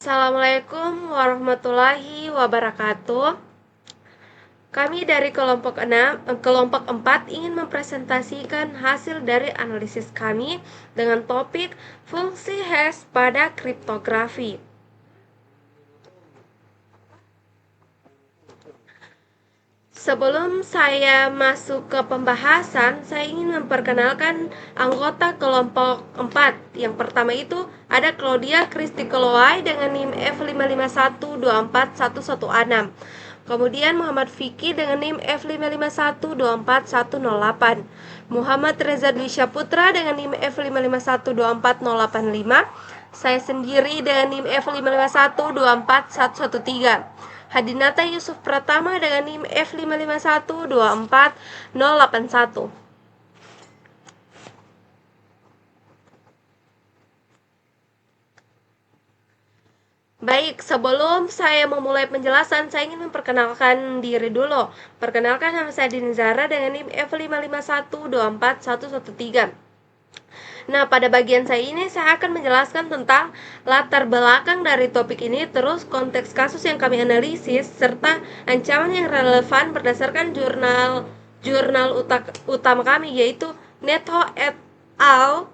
Assalamualaikum warahmatullahi wabarakatuh. Kami dari kelompok 4 ingin mempresentasikan hasil dari analisis kami dengan topik fungsi hash pada kriptografi. Sebelum saya masuk ke pembahasan, saya ingin memperkenalkan anggota kelompok 4. Yang pertama itu ada Claudia Kristi Keloai dengan NIM F551241116. Kemudian Muhammad Fikri dengan NIM F551241108. Muhammad Reza Dwi Syaputra dengan NIM F5512485. Saya sendiri dengan NIM F551241113. Hadinata Yusuf Pratama dengan NIM F551248081. Baik, sebelum saya memulai penjelasan, saya ingin memperkenalkan diri dulu. Perkenalkan, nama saya Dini Zara dengan NIM F551241113. Nah, pada bagian saya ini saya akan menjelaskan tentang latar belakang dari topik ini, terus konteks kasus yang kami analisis, serta ancaman yang relevan berdasarkan jurnal utama kami, yaitu Neto et al.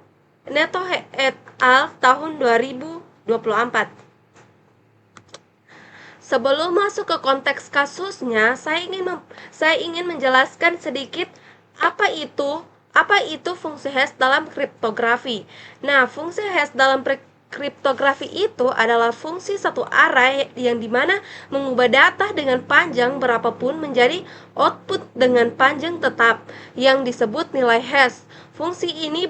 Tahun 2024. Sebelum masuk ke konteks kasusnya, saya ingin menjelaskan sedikit apa itu fungsi hash dalam kriptografi. Nah, fungsi hash dalam kriptografi itu adalah fungsi satu array yang dimana mengubah data dengan panjang berapapun menjadi output dengan panjang tetap yang disebut nilai hash. Fungsi ini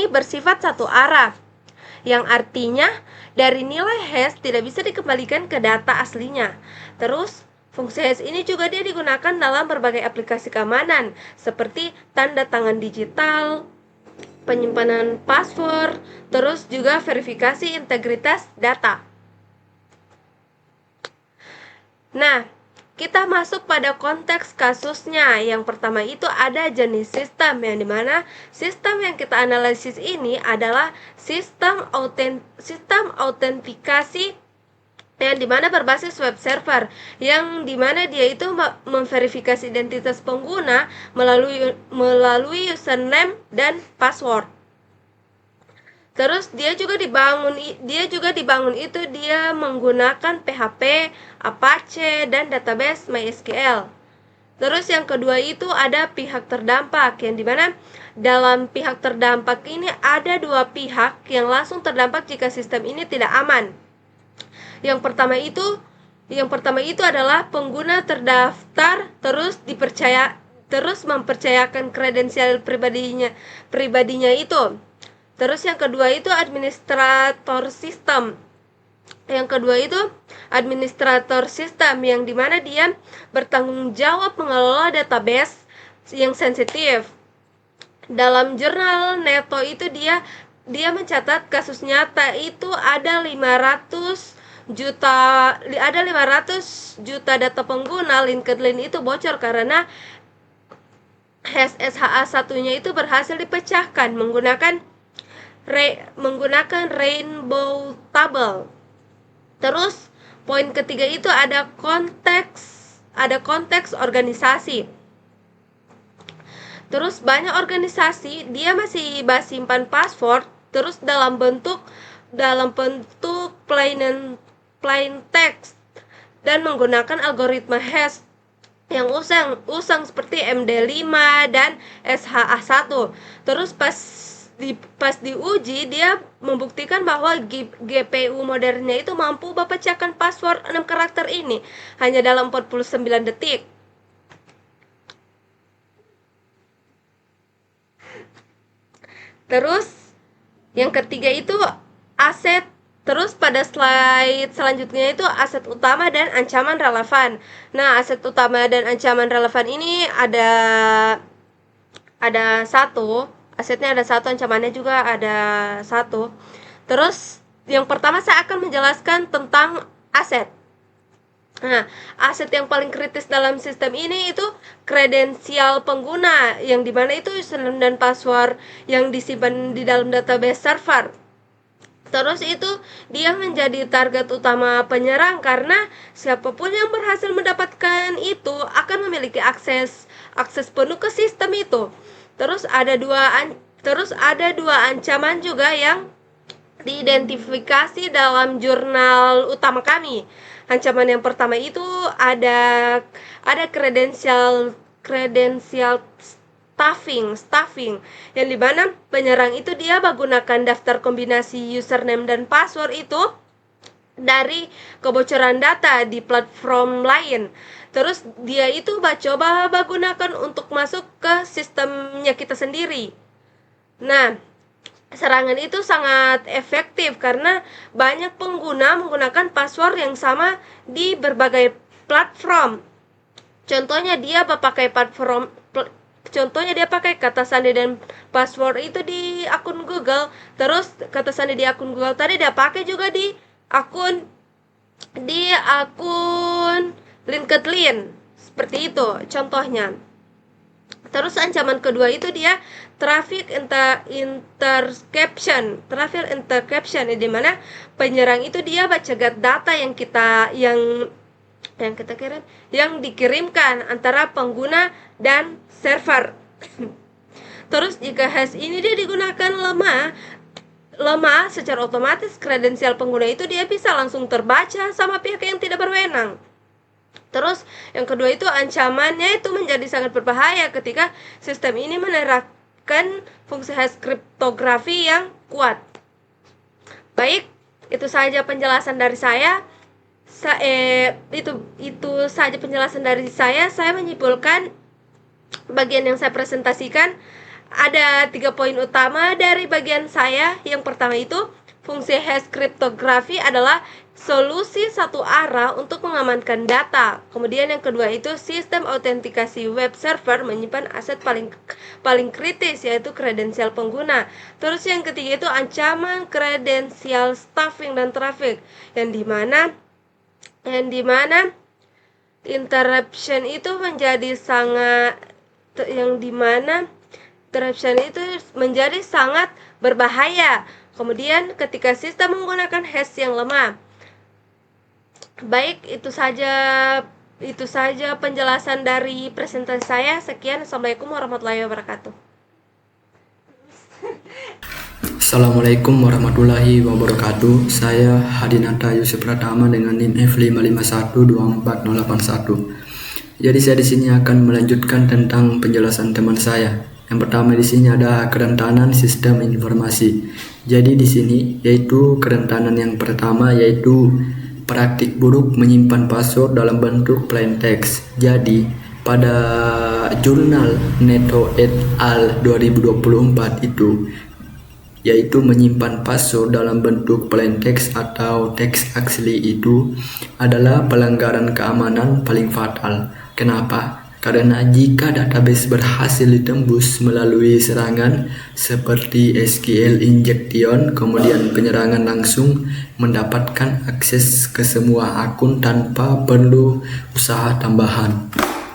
bersifat satu arah, yang artinya dari nilai hash tidak bisa dikembalikan ke data aslinya. Terus fungsi hash ini juga dia digunakan dalam berbagai aplikasi keamanan seperti tanda tangan digital, penyimpanan password, terus juga verifikasi integritas data. Nah, kita masuk pada konteks kasusnya. Yang pertama itu ada jenis sistem, yang dimana sistem yang kita analisis ini adalah sistem autentikasi yang dimana berbasis web server, yang dimana dia itu memverifikasi identitas pengguna melalui username dan password. Terus dia menggunakan PHP, Apache, dan database MySQL. Terus yang kedua itu ada pihak terdampak, yang dimana dalam pihak terdampak ini ada dua pihak yang langsung terdampak jika sistem ini tidak aman. Yang pertama itu adalah pengguna terdaftar terus mempercayakan kredensial pribadinya itu. Terus yang kedua itu administrator sistem. Yang kedua itu administrator sistem, yang dimana dia bertanggung jawab mengelola database yang sensitif. Dalam jurnal Neto itu dia mencatat kasus nyata itu ada 500 juta data pengguna LinkedIn itu bocor karena hash SHA-1-nya itu berhasil dipecahkan menggunakan rainbow table. Terus poin ketiga itu ada konteks organisasi. Terus banyak organisasi dia masih simpan password terus dalam bentuk plain text dan menggunakan algoritma hash yang usang seperti MD5 dan SHA-1. Terus pas diuji dia membuktikan bahwa GPU modernnya itu mampu memecahkan password 6 karakter ini hanya dalam 49 detik. Terus yang ketiga itu aset. Terus pada slide selanjutnya itu aset utama dan ancaman relevan. Nah, aset utama dan ancaman relevan ini ada satu. Asetnya ada satu, ancamannya juga ada satu. Terus yang pertama saya akan menjelaskan tentang aset. Nah, aset yang paling kritis dalam sistem ini itu kredensial pengguna, yang dimana itu username dan password yang disimpan di dalam database server. Terus itu dia menjadi target utama penyerang karena siapapun yang berhasil mendapatkan itu akan memiliki akses penuh ke sistem itu. Terus ada dua ancaman juga yang diidentifikasi dalam jurnal utama kami. Ancaman yang pertama itu ada kredensial stuffing yang dimana penyerang itu dia menggunakan daftar kombinasi username dan password itu dari kebocoran data di platform lain. Terus dia itu coba menggunakan untuk masuk ke sistemnya kita sendiri. Nah, serangan itu sangat efektif karena banyak pengguna menggunakan password yang sama di berbagai platform. Contohnya dia pakai kata sandi dan password itu di akun Google. Terus kata sandi di akun Google tadi dia pakai juga di akun LinkedIn. Seperti itu contohnya. Terus ancaman kedua itu dia traffic interception, di mana penyerang itu dia cegat data yang kita kirim, yang dikirimkan antara pengguna dan server. Terus jika hash ini dia digunakan lemah secara otomatis kredensial pengguna itu dia bisa langsung terbaca sama pihak yang tidak berwenang. Terus yang kedua itu ancamannya itu menjadi sangat berbahaya ketika sistem ini menerapkan fungsi hash kriptografi yang kuat. Baik, itu saja penjelasan dari saya. Itu saja penjelasan dari saya. Saya menyimpulkan bagian yang saya presentasikan ada 3 poin utama dari bagian saya. Yang pertama itu fungsi hash kriptografi adalah solusi satu arah untuk mengamankan data. Kemudian yang kedua itu sistem autentikasi web server menyimpan aset paling kritis yaitu kredensial pengguna. Terus yang ketiga itu ancaman kredensial stuffing dan traffic yang dimana interruption itu menjadi sangat berbahaya. Kemudian ketika sistem menggunakan hash yang lemah. Baik, itu saja penjelasan dari presentasi saya. Sekian, Assalamualaikum warahmatullahi wabarakatuh. Assalamualaikum warahmatullahi wabarakatuh. Saya Hadinata Yusuf Pratama dengan NIM F55124081. Jadi saya di sini akan melanjutkan tentang penjelasan teman saya. Yang pertama di sini ada kerentanan sistem informasi. Jadi di sini yaitu kerentanan yang pertama yaitu praktik buruk menyimpan password dalam bentuk plain text. Jadi pada jurnal Neto et al 2024 itu yaitu menyimpan password dalam bentuk plain text atau text asli itu adalah pelanggaran keamanan paling fatal. Kenapa? Karena jika database berhasil ditembus melalui serangan seperti SQL injection, kemudian penyerangan langsung mendapatkan akses ke semua akun tanpa perlu usaha tambahan.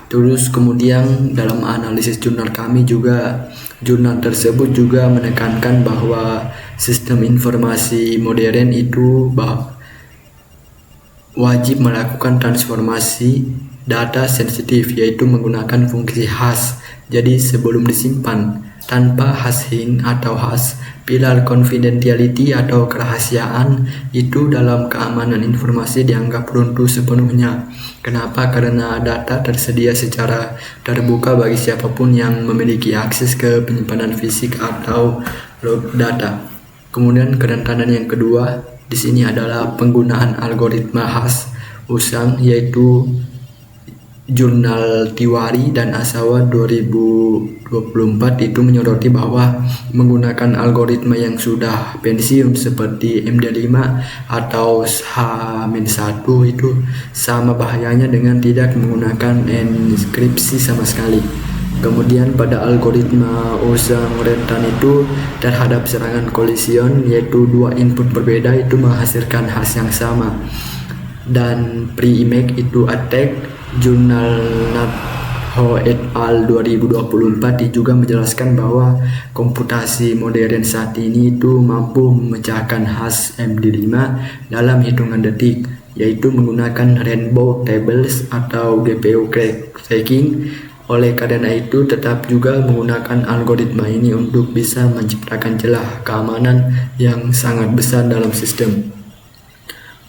Terus kemudian dalam analisis jurnal kami juga, jurnal tersebut juga menekankan bahwa sistem informasi modern itu wajib melakukan transformasi data sensitif yaitu menggunakan fungsi hash. Jadi sebelum disimpan tanpa hashing atau hash, pilar confidentiality atau kerahasiaan itu dalam keamanan informasi dianggap runtuh sepenuhnya. Kenapa? Karena data tersedia secara terbuka bagi siapapun yang memiliki akses ke penyimpanan fisik atau log data. Kemudian kerentanan yang kedua di sini adalah penggunaan algoritma hash usang yaitu Jurnal Tiwari dan Asawa 2024 itu menyoroti bahwa menggunakan algoritma yang sudah pensiun seperti MD5 atau H-1 itu sama bahayanya dengan tidak menggunakan enkripsi sama sekali. Kemudian pada algoritma usang rentan itu terhadap serangan kolision yaitu dua input berbeda itu menghasilkan hash yang sama. Dan pre-image itu attack jurnal Ho et al. 2024 juga menjelaskan bahwa komputasi modern saat ini itu mampu memecahkan hash MD5 dalam hitungan detik, yaitu menggunakan rainbow tables atau GPU cracking. Oleh karena itu, tetap juga menggunakan algoritma ini untuk bisa menciptakan celah keamanan yang sangat besar dalam sistem.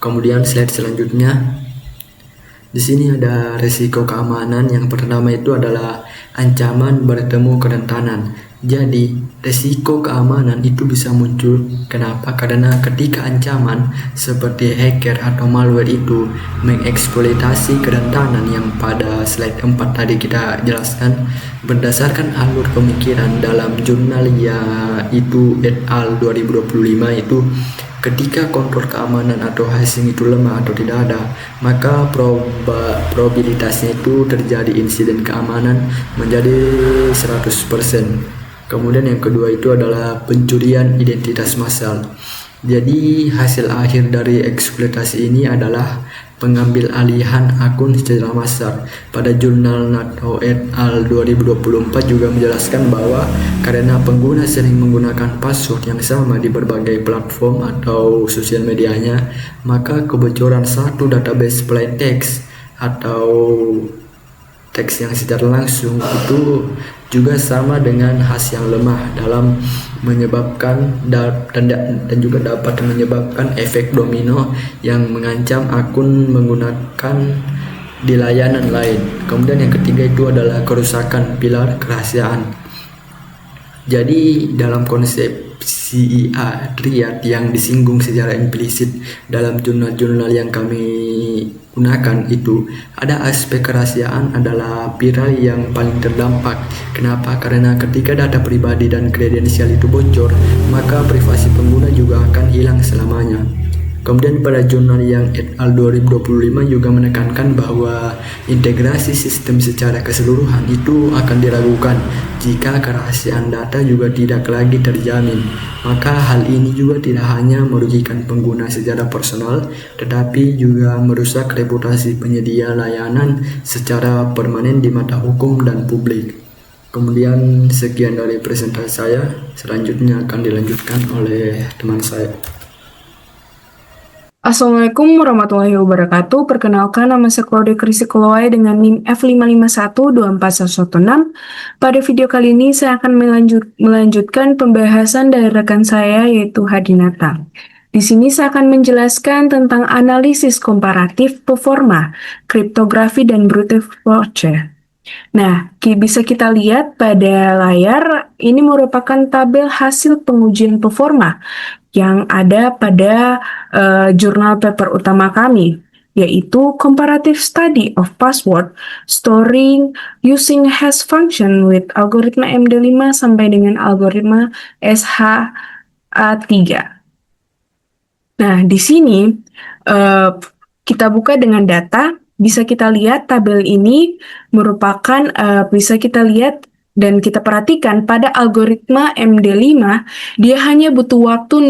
Kemudian slide selanjutnya. Di sini ada risiko keamanan. Yang pertama itu adalah ancaman bertemu kerentanan. Jadi, risiko keamanan itu bisa muncul. Kenapa? Karena ketika ancaman seperti hacker atau malware itu mengeksploitasi kerentanan yang pada slide 4 tadi kita jelaskan, berdasarkan alur pemikiran dalam jurnal yaitu et al. 2025 itu, ketika kontrol keamanan atau hashing itu lemah atau tidak ada, maka probabilitasnya itu terjadi insiden keamanan menjadi 100%. Kemudian yang kedua itu adalah pencurian identitas massal. Jadi hasil akhir dari eksploitasi ini adalah pengambil alihan akun secara massal. Pada jurnal NATO et al. 2024 juga menjelaskan bahwa karena pengguna sering menggunakan password yang sama di berbagai platform atau sosial medianya, maka kebocoran satu database plain text atau teks yang secara langsung itu juga sama dengan hash yang lemah dalam menyebabkan dan juga dapat menyebabkan efek domino yang mengancam akun menggunakan di layanan lain. Kemudian yang ketiga itu adalah kerusakan pilar kerahasiaan. Jadi dalam konsep CIA triad yang disinggung secara implisit dalam jurnal-jurnal yang kami gunakan itu, ada aspek kerahasiaan adalah pilar yang paling terdampak. Kenapa? Karena ketika data pribadi dan kredensial itu bocor, maka privasi pengguna juga akan hilang selamanya. Kemudian pada jurnal yang et al. 2025 juga menekankan bahwa integrasi sistem secara keseluruhan itu akan diragukan jika kerahasiaan data juga tidak lagi terjamin. Maka hal ini juga tidak hanya merugikan pengguna secara personal, tetapi juga merusak reputasi penyedia layanan secara permanen di mata hukum dan publik. Kemudian sekian dari presentasi saya, selanjutnya akan dilanjutkan oleh teman saya. Assalamualaikum warahmatullahi wabarakatuh. Perkenalkan, nama saya Claudia Krisikoloai dengan NIM F5512416. Pada video kali ini saya akan melanjutkan pembahasan dari rekan saya yaitu Hadinata. Di sini saya akan menjelaskan tentang analisis komparatif performa, kriptografi, dan brute force. Nah, bisa kita lihat pada layar, ini merupakan tabel hasil pengujian performa yang ada pada jurnal paper utama kami, yaitu Comparative Study of Password Storing Using Hash Function with Algoritma MD5 sampai dengan algoritma SHA-3. Nah, di sini kita buka dengan data. Bisa kita lihat tabel ini merupakan bisa kita lihat dan kita perhatikan pada algoritma MD5 dia hanya butuh waktu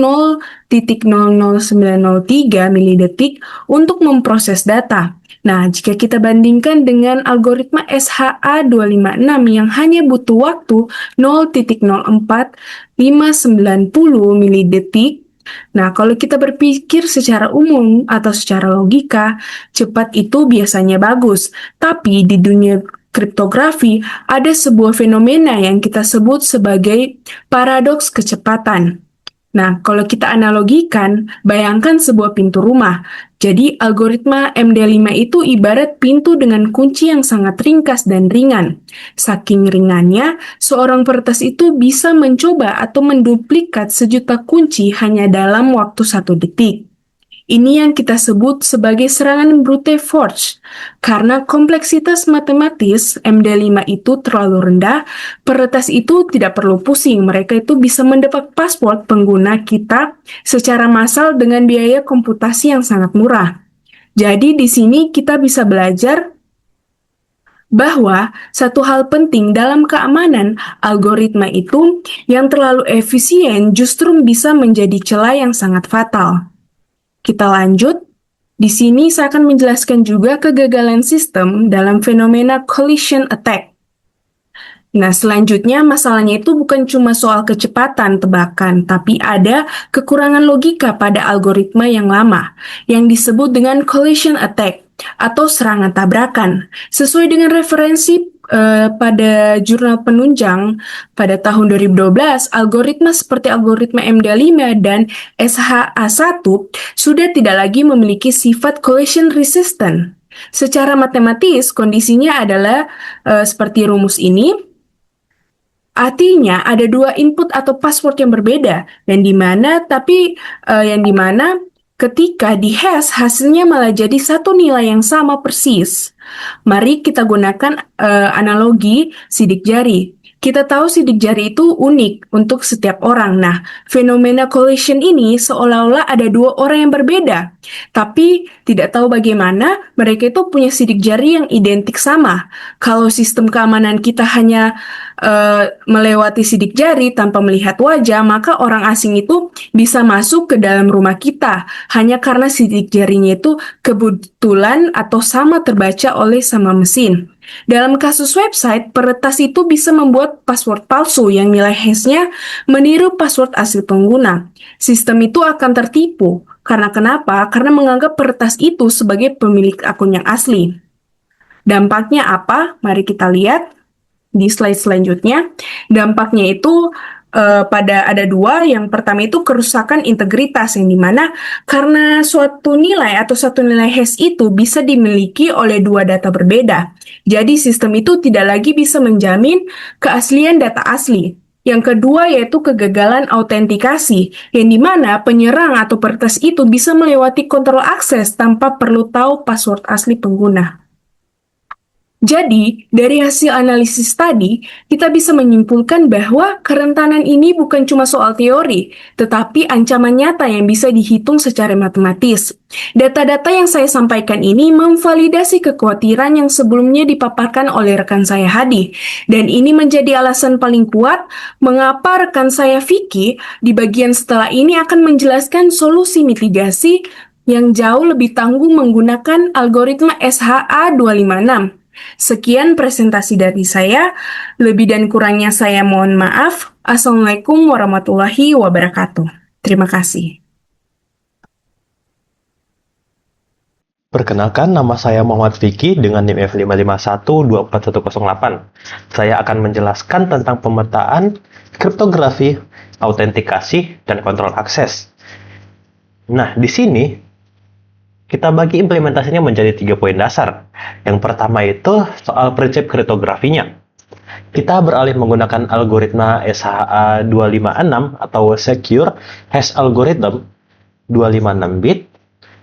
0.00903 milidetik untuk memproses data. Nah, jika kita bandingkan dengan algoritma SHA-256 yang hanya butuh waktu 0.04590 milidetik. Nah, kalau kita berpikir secara umum atau secara logika, cepat itu biasanya bagus. Tapi di dunia kriptografi ada sebuah fenomena yang kita sebut sebagai paradoks kecepatan. Nah, kalau kita analogikan, bayangkan sebuah pintu rumah. Jadi, algoritma MD5 itu ibarat pintu dengan kunci yang sangat ringkas dan ringan. Saking ringannya, seorang peretas itu bisa mencoba atau menduplikat sejuta kunci hanya dalam waktu 1 detik. Ini yang kita sebut sebagai serangan brute force. Karena kompleksitas matematis MD5 itu terlalu rendah, peretas itu tidak perlu pusing. Mereka itu bisa mendapat password pengguna kita secara massal dengan biaya komputasi yang sangat murah. Jadi di sini kita bisa belajar bahwa satu hal penting dalam keamanan algoritma itu yang terlalu efisien justru bisa menjadi celah yang sangat fatal. Kita lanjut. Di sini saya akan menjelaskan juga kegagalan sistem dalam fenomena collision attack. Nah, selanjutnya masalahnya itu bukan cuma soal kecepatan tebakan, tapi ada kekurangan logika pada algoritma yang lama, yang disebut dengan collision attack atau serangan tabrakan. Sesuai dengan referensi pada jurnal penunjang pada tahun 2012, algoritma seperti algoritma MD5 dan SHA1 sudah tidak lagi memiliki sifat collision resistant. Secara matematis, kondisinya adalah seperti rumus ini. Artinya ada dua input atau password yang berbeda, yang dimana ketika dihash hasilnya malah jadi satu nilai yang sama persis. Mari kita gunakan analogi sidik jari. Kita tahu sidik jari itu unik untuk setiap orang. Nah, fenomena collision ini seolah-olah ada dua orang yang berbeda, tapi tidak tahu bagaimana mereka itu punya sidik jari yang identik sama. Kalau sistem keamanan kita hanya melewati sidik jari tanpa melihat wajah, maka orang asing itu bisa masuk ke dalam rumah kita hanya karena sidik jarinya itu kebetulan atau sama terbaca oleh sama mesin. Dalam kasus website, peretas itu bisa membuat password palsu yang nilai hashnya meniru password asli pengguna. Sistem itu akan tertipu. Karena kenapa? Karena menganggap peretas itu sebagai pemilik akun yang asli. Dampaknya apa? Mari kita lihat di slide selanjutnya. Dampaknya itu ada dua. Yang pertama itu kerusakan integritas, yang dimana karena suatu nilai atau satu nilai hash itu bisa dimiliki oleh dua data berbeda. Jadi sistem itu tidak lagi bisa menjamin keaslian data asli. Yang kedua yaitu kegagalan autentikasi, yang dimana penyerang atau peretas itu bisa melewati kontrol akses tanpa perlu tahu password asli pengguna. Jadi, dari hasil analisis tadi, kita bisa menyimpulkan bahwa kerentanan ini bukan cuma soal teori, tetapi ancaman nyata yang bisa dihitung secara matematis. Data-data yang saya sampaikan ini memvalidasi kekhawatiran yang sebelumnya dipaparkan oleh rekan saya Hadi, dan ini menjadi alasan paling kuat mengapa rekan saya Vicky di bagian setelah ini akan menjelaskan solusi mitigasi yang jauh lebih tangguh menggunakan algoritma SHA256. Sekian presentasi dari saya. Lebih dan kurangnya saya mohon maaf. Assalamualaikum warahmatullahi wabarakatuh. Terima kasih. Perkenalkan, nama saya Muhammad Vicky dengan NIM F551-24108. Saya akan menjelaskan tentang pemetaan, kriptografi, autentikasi, dan kontrol akses. Nah, di sini kita bagi implementasinya menjadi 3 poin dasar. Yang pertama itu soal prinsip kriptografinya. Kita beralih menggunakan algoritma SHA-256 atau Secure Hash Algorithm 256 bit.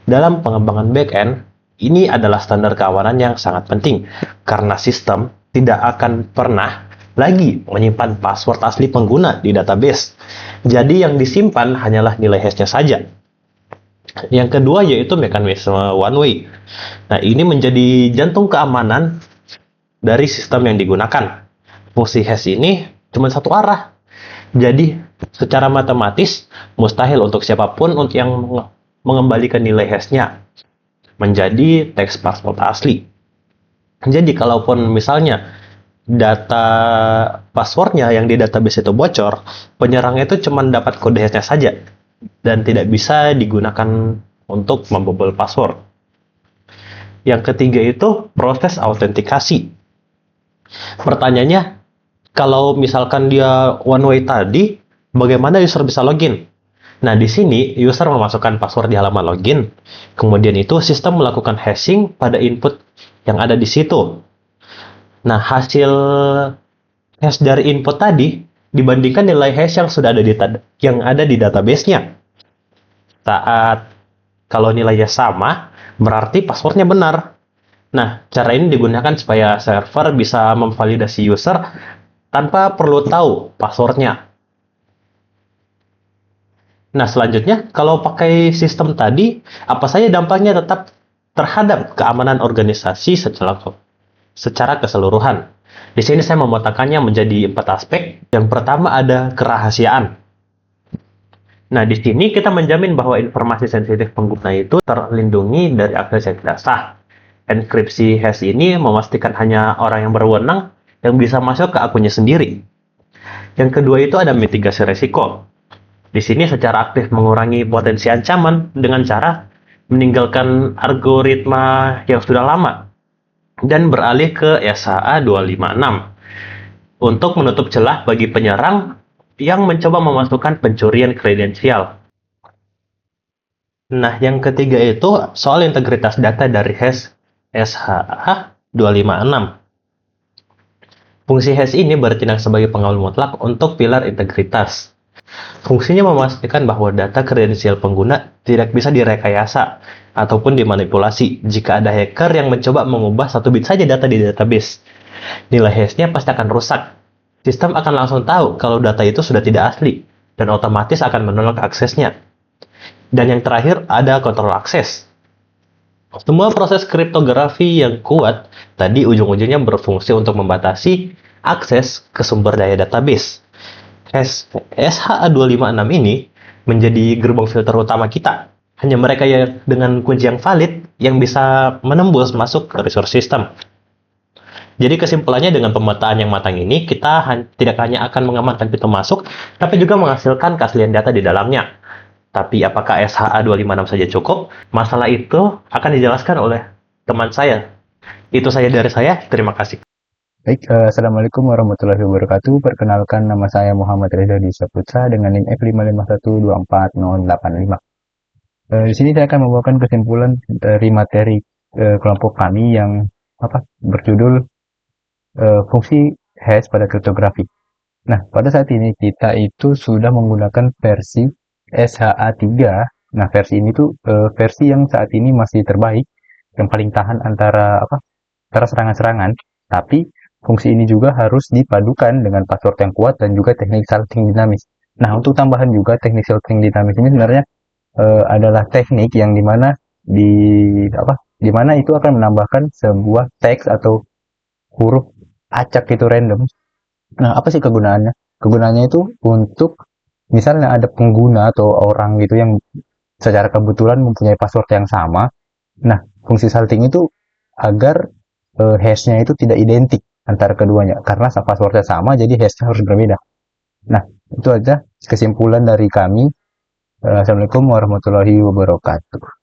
Dalam pengembangan backend, ini adalah standar keamanan yang sangat penting karena sistem tidak akan pernah lagi menyimpan password asli pengguna di database. Jadi yang disimpan hanyalah nilai hashnya saja. Yang kedua yaitu mekanisme one way. Nah, ini menjadi jantung keamanan dari sistem yang digunakan. Fungsi hash ini cuma satu arah. Jadi, secara matematis mustahil untuk siapapun yang mengembalikan nilai hashnya menjadi teks password asli. Jadi, kalaupun misalnya data passwordnya yang di database itu bocor, penyerang itu cuma dapat kode hashnya saja dan tidak bisa digunakan untuk membobol password. Yang ketiga itu proses autentikasi. Pertanyaannya, kalau misalkan dia one way tadi, bagaimana user bisa login? Nah, di sini user memasukkan password di halaman login. Kemudian itu sistem melakukan hashing pada input yang ada di situ. Nah, hasil hash dari input tadi dibandingkan nilai hash yang sudah ada di database-nya. Kalau nilainya sama, berarti passwordnya benar. Nah, cara ini digunakan supaya server bisa memvalidasi user tanpa perlu tahu passwordnya. Nah, selanjutnya, kalau pakai sistem tadi, apa saja dampaknya tetap terhadap keamanan organisasi secara keseluruhan. Di sini saya memetakannya menjadi 4 aspek. Yang pertama ada kerahasiaan. Nah, di sini kita menjamin bahwa informasi sensitif pengguna itu terlindungi dari akses yang tidak sah. Enkripsi hash ini memastikan hanya orang yang berwenang yang bisa masuk ke akunnya sendiri. Yang kedua itu ada mitigasi resiko. Di sini secara aktif mengurangi potensi ancaman dengan cara meninggalkan algoritma yang sudah lama dan beralih ke SHA 256 untuk menutup celah bagi penyerang yang mencoba memasukkan pencurian kredensial. Nah, yang ketiga itu soal integritas data dari hash SHA 256. Fungsi hash ini bertindak sebagai pengawal mutlak untuk pilar integritas. Fungsinya memastikan bahwa data kredensial pengguna tidak bisa direkayasa ataupun dimanipulasi jika ada hacker yang mencoba mengubah satu bit saja data di database. Nilai hashnya pasti akan rusak. Sistem akan langsung tahu kalau data itu sudah tidak asli dan otomatis akan menolak aksesnya. Dan yang terakhir ada kontrol akses. Semua proses kriptografi yang kuat tadi ujung-ujungnya berfungsi untuk membatasi akses ke sumber daya database. SHA-256 ini menjadi gerbang filter utama kita. Hanya mereka yang dengan kunci yang valid yang bisa menembus masuk ke resource system. Jadi kesimpulannya dengan pemetaan yang matang ini, kita tidak hanya akan mengamankan pintu masuk, tapi juga menghasilkan keaslian data di dalamnya. Tapi apakah SHA-256 saja cukup? Masalah itu akan dijelaskan oleh teman saya. Itu saja dari saya, terima kasih. Baik, Assalamualaikum warahmatullahi wabarakatuh. Perkenalkan, nama saya Muhammad Reza Disa Putra dengan NIM F55124085. Di sini saya akan membawakan kesimpulan dari materi kelompok kami yang berjudul fungsi hash pada kriptografi. Nah, pada saat ini kita itu sudah menggunakan versi SHA-3. Nah, versi ini tuh versi yang saat ini masih terbaik, yang paling tahan antara serangan-serangan. Tapi fungsi ini juga harus dipadukan dengan password yang kuat dan juga teknik salting dinamis. Nah, untuk tambahan juga teknik salting dinamis ini sebenarnya adalah teknik yang dimana dimana itu akan menambahkan sebuah teks atau huruf acak itu random. Nah, apa sih kegunaannya? Kegunaannya itu untuk misalnya ada pengguna atau orang gitu yang secara kebetulan mempunyai password yang sama. Nah, fungsi salting itu agar hashnya itu tidak identik antara keduanya. Karena passwordnya sama, jadi hashnya harus berbeda. Nah, itu aja kesimpulan dari kami. Assalamualaikum warahmatullahi wabarakatuh.